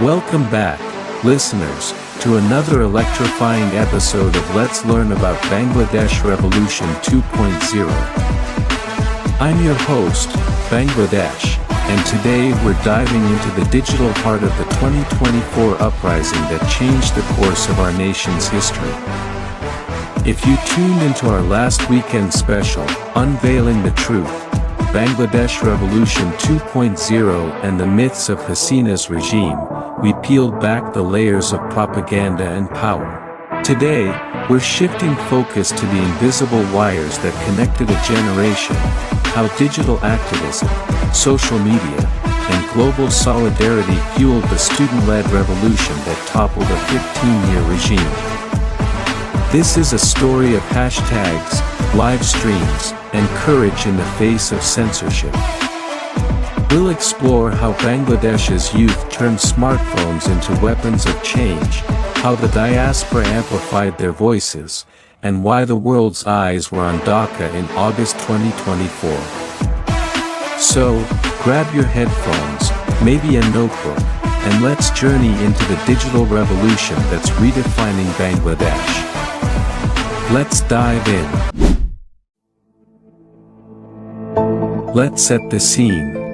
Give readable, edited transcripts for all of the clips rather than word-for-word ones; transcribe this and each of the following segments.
Welcome back, listeners, to another electrifying episode of Let's Learn About Bangladesh Revolution 2.0. I'm your host, Bangladesh, and today we're diving into the digital heart of the 2024 uprising that changed the course of our nation's history. If you tuned into our last weekend special, Unveiling the Truth, Bangladesh Revolution 2.0 and the Myths of Hasina's Regime, we peeled back the layers of propaganda and power. Today, we're shifting focus to the invisible wires that connected a generation, how digital activism, social media, and global solidarity fueled the student-led revolution that toppled a 15-year regime. This is a story of hashtags, live streams, and courage in the face of censorship. We'll explore how Bangladesh's youth turned smartphones into weapons of change, how the diaspora amplified their voices, and why the world's eyes were on Dhaka in August 2024. So, grab your headphones, maybe a notebook, and let's journey into the digital revolution that's redefining Bangladesh. Let's dive in. Let's set the scene.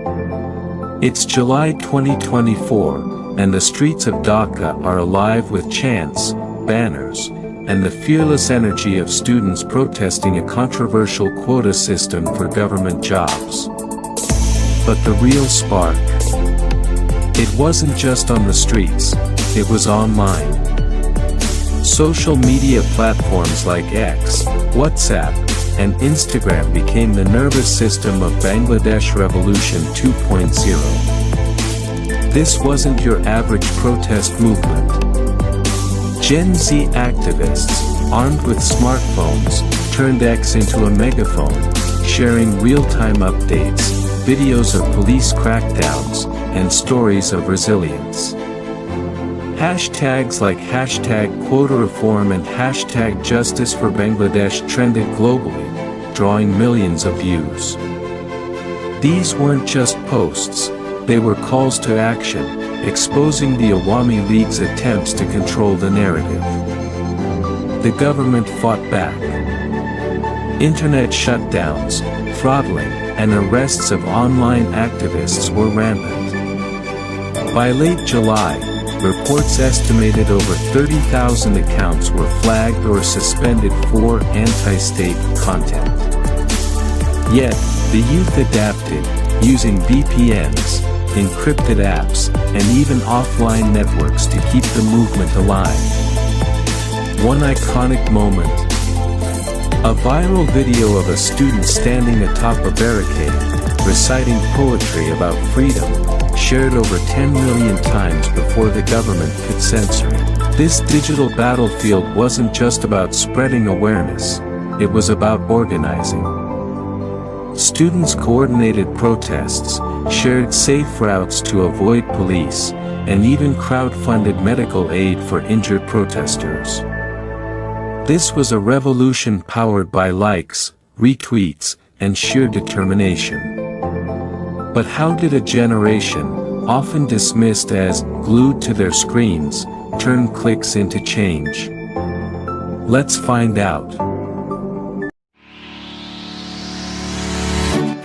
It's July 2024, and the streets of Dhaka are alive with chants, banners, and the fearless energy of students protesting a controversial quota system for government jobs. But the real spark? It wasn't just on the streets, it was online. Social media platforms like X, WhatsApp, and Instagram became the nervous system of Bangladesh Revolution 2.0. This wasn't your average protest movement. Gen Z activists, armed with smartphones, turned X into a megaphone, sharing real-time updates, videos of police crackdowns, and stories of resilience. Hashtags like hashtag quota reform and hashtag justice for Bangladesh trended globally, drawing millions of views. These weren't just posts, they were calls to action, exposing the Awami League's attempts to control the narrative. The government fought back. Internet shutdowns, throttling, and arrests of online activists were rampant. By late July, reports estimated over 30,000 accounts were flagged or suspended for anti-state content. Yet, the youth adapted, using VPNs, encrypted apps, and even offline networks to keep the movement alive. One iconic moment. A viral video of a student standing atop a barricade, reciting poetry about freedom, shared over 10 million times before the government could censor it. This digital battlefield wasn't just about spreading awareness, it was about organizing. Students coordinated protests, shared safe routes to avoid police, and even crowd-funded medical aid for injured protesters. This was a revolution powered by likes, retweets, and sheer determination. But how did a generation, often dismissed as glued to their screens, turn clicks into change? Let's find out.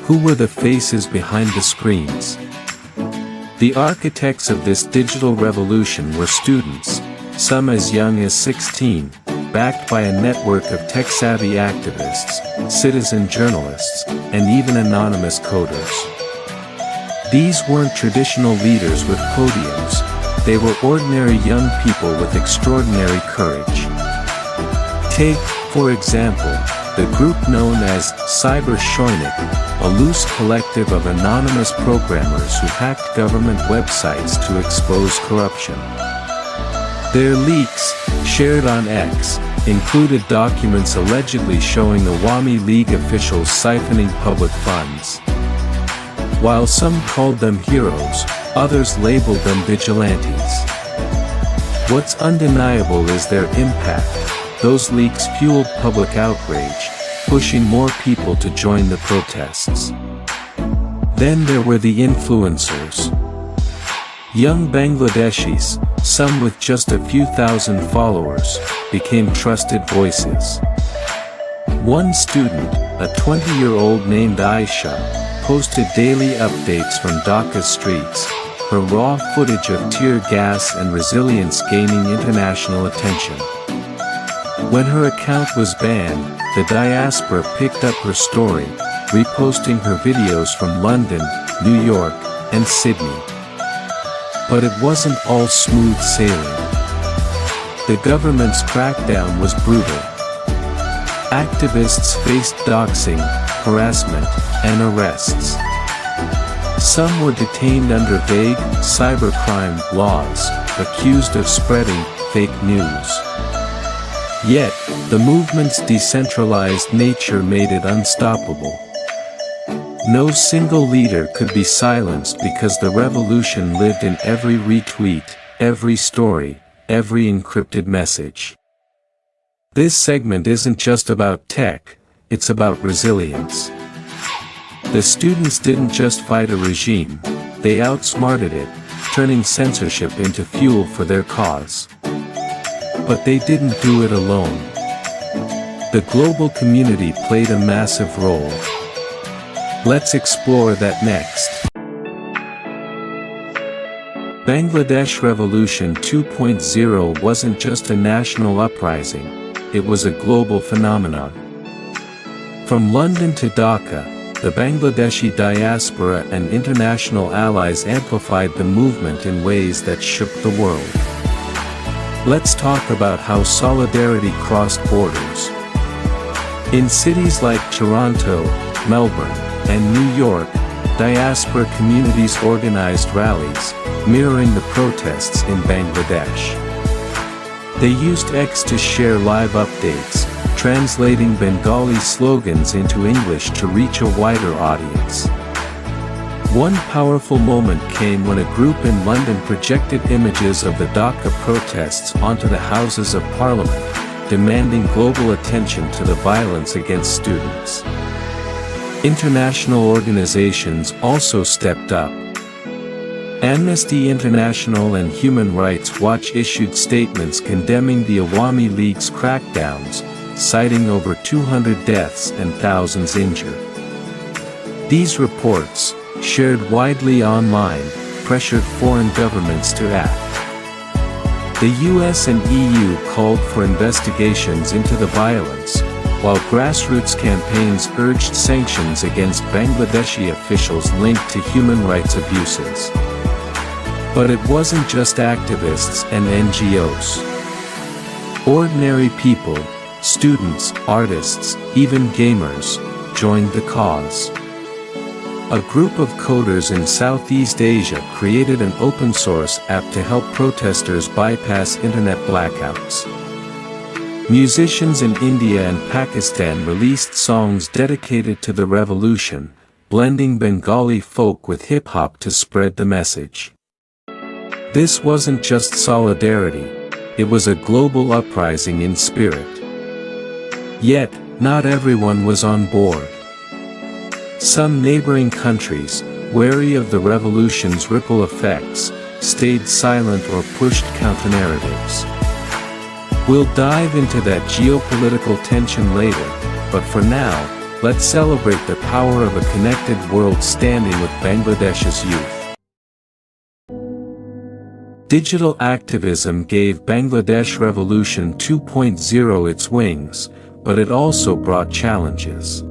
Who were the faces behind the screens? The architects of this digital revolution were students, some as young as 16, backed by a network of tech-savvy activists, citizen journalists, and even anonymous coders. These weren't traditional leaders with podiums, they were ordinary young people with extraordinary courage. Take, for example, the group known as Cyber Shoinik, a loose collective of anonymous programmers who hacked government websites to expose corruption. Their leaks, shared on X, included documents allegedly showing Awami League officials siphoning public funds. While some called them heroes, others labeled them vigilantes. What's undeniable is their impact. Those leaks fueled public outrage, pushing more people to join the protests. Then there were the influencers. Young Bangladeshis, some with just a few thousand followers, became trusted voices. One student, a 20-year-old named Aisha, posted daily updates from Dhaka's streets, her raw footage of tear gas and resilience gaining international attention. When her account was banned, the diaspora picked up her story, reposting her videos from London, New York, and Sydney. But it wasn't all smooth sailing. The government's crackdown was brutal. Activists faced doxing, harassment, and arrests. Some were detained under vague cybercrime laws, accused of spreading fake news. Yet, the movement's decentralized nature made it unstoppable. No single leader could be silenced because the revolution lived in every retweet, every story, every encrypted message. This segment isn't just about tech, it's about resilience. The students didn't just fight a regime, they outsmarted it, turning censorship into fuel for their cause. But they didn't do it alone. The global community played a massive role. Let's explore that next. Bangladesh Revolution 2.0 wasn't just a national uprising, it was a global phenomenon. From London to Dhaka, the Bangladeshi diaspora and international allies amplified the movement in ways that shook the world. Let's talk about how solidarity crossed borders. In cities like Toronto, Melbourne, and New York, diaspora communities organized rallies, mirroring the protests in Bangladesh. They used X to share live updates, translating Bengali slogans into English to reach a wider audience. One powerful moment came when a group in London projected images of the Dhaka protests onto the Houses of Parliament, demanding global attention to the violence against students. International organizations also stepped up. Amnesty International and Human Rights Watch issued statements condemning the Awami League's crackdowns, citing over 200 deaths and thousands injured. These reports, shared widely online, pressured foreign governments to act. The US and EU called for investigations into the violence, while grassroots campaigns urged sanctions against Bangladeshi officials linked to human rights abuses. But it wasn't just activists and NGOs. Ordinary people, students, artists, even gamers, joined the cause. A group of coders in Southeast Asia created an open-source app to help protesters bypass internet blackouts. Musicians in India and Pakistan released songs dedicated to the revolution, blending Bengali folk with hip-hop to spread the message. This wasn't just solidarity, it was a global uprising in spirit. Yet, not everyone was on board. Some neighboring countries, wary of the revolution's ripple effects, stayed silent or pushed counter-narratives. We'll dive into that geopolitical tension later, but for now, let's celebrate the power of a connected world standing with Bangladesh's youth. Digital activism gave Bangladesh Revolution 2.0 its wings, but it also brought challenges.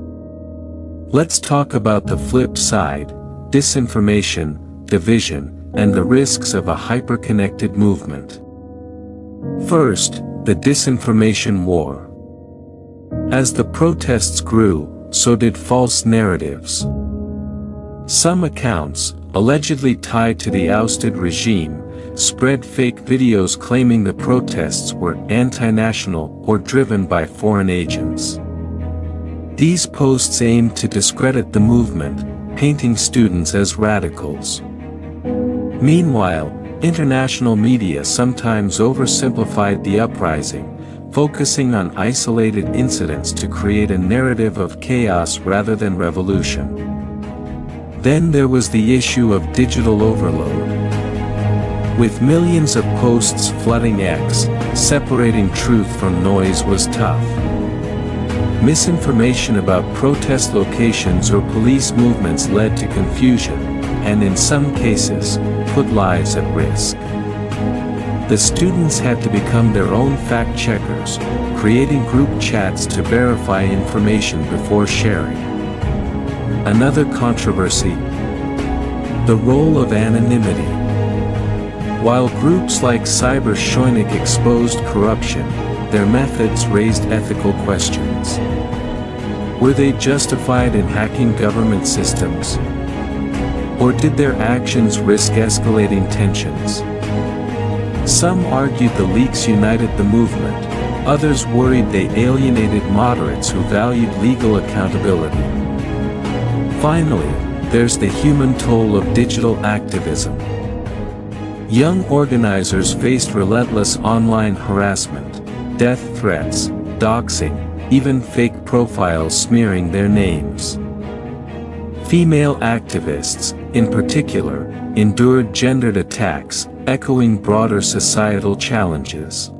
Let's talk about the flip side: disinformation, division, and the risks of a hyper-connected movement. First, the disinformation war. As the protests grew, so did false narratives. Some accounts, allegedly tied to the ousted regime, spread fake videos claiming the protests were anti-national or driven by foreign agents. These posts aimed to discredit the movement, painting students as radicals. Meanwhile, international media sometimes oversimplified the uprising, focusing on isolated incidents to create a narrative of chaos rather than revolution. Then there was the issue of digital overload. With millions of posts flooding X, separating truth from noise was tough. Misinformation about protest locations or police movements led to confusion, and in some cases, put lives at risk. The students had to become their own fact-checkers, creating group chats to verify information before sharing. Another controversy: the role of anonymity. While groups like Cyber exposed corruption, their methods raised ethical questions. Were they justified in hacking government systems? Or did their actions risk escalating tensions? Some argued the leaks united the movement, others worried they alienated moderates who valued legal accountability. Finally, there's the human toll of digital activism. Young organizers faced relentless online harassment, death threats, doxing, even fake profiles smearing their names. Female activists, in particular, endured gendered attacks, echoing broader societal challenges.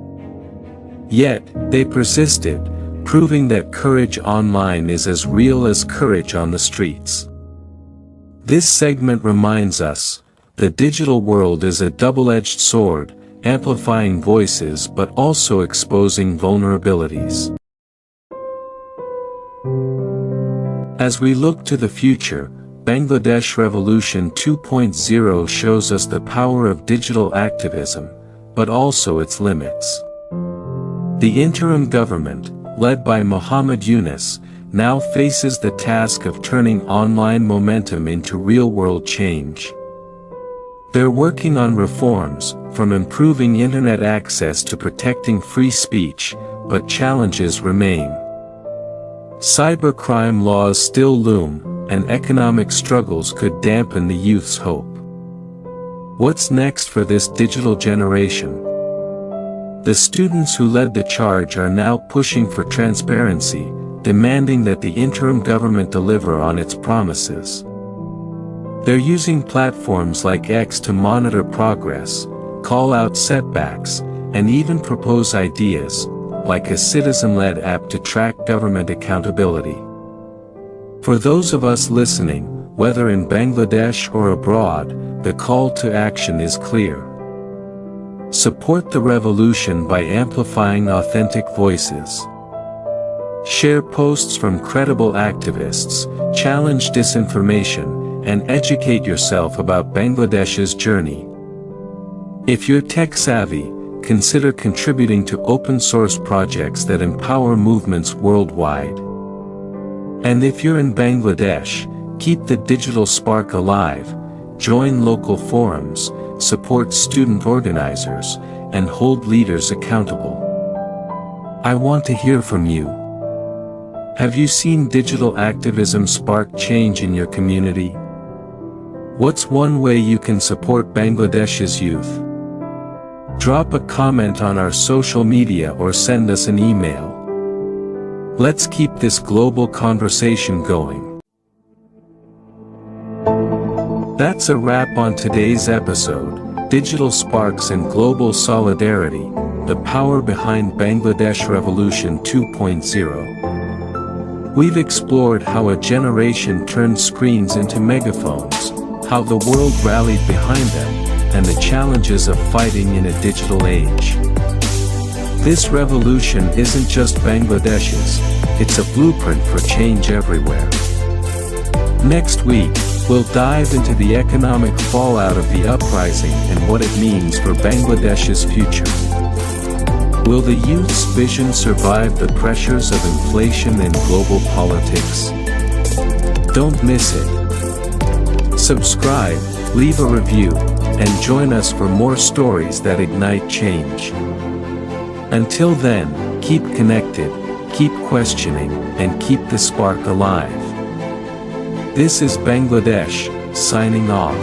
Yet, they persisted, proving that courage online is as real as courage on the streets. This segment reminds us, the digital world is a double-edged sword, amplifying voices but also exposing vulnerabilities. As we look to the future, Bangladesh Revolution 2.0 shows us the power of digital activism, but also its limits. The interim government, led by Muhammad Yunus, now faces the task of turning online momentum into real-world change. They're working on reforms, from improving internet access to protecting free speech, but challenges remain. Cybercrime laws still loom, and economic struggles could dampen the youth's hope. What's next for this digital generation? The students who led the charge are now pushing for transparency, demanding that the interim government deliver on its promises. They're using platforms like X to monitor progress, call out setbacks, and even propose ideas, like a citizen-led app to track government accountability. For those of us listening, whether in Bangladesh or abroad, the call to action is clear. Support the revolution by amplifying authentic voices. Share posts from credible activists, challenge disinformation, and educate yourself about Bangladesh's journey. If you're tech-savvy, consider contributing to open-source projects that empower movements worldwide. And if you're in Bangladesh, keep the digital spark alive, join local forums, support student organizers, and hold leaders accountable. I want to hear from you. Have you seen digital activism spark change in your community? What's one way you can support Bangladesh's youth? Drop a comment on our social media or send us an email. Let's keep this global conversation going. That's a wrap on today's episode, Digital Sparks and Global Solidarity, the power behind Bangladesh Revolution 2.0. We've explored how a generation turned screens into megaphones, how the world rallied behind them, and the challenges of fighting in a digital age. This revolution isn't just Bangladesh's, it's a blueprint for change everywhere. Next week, we'll dive into the economic fallout of the uprising and what it means for Bangladesh's future. Will the youth's vision survive the pressures of inflation and global politics? Don't miss it. Subscribe, leave a review, and join us for more stories that ignite change. Until then, keep connected, keep questioning, and keep the spark alive. This is Bangladesh, signing off.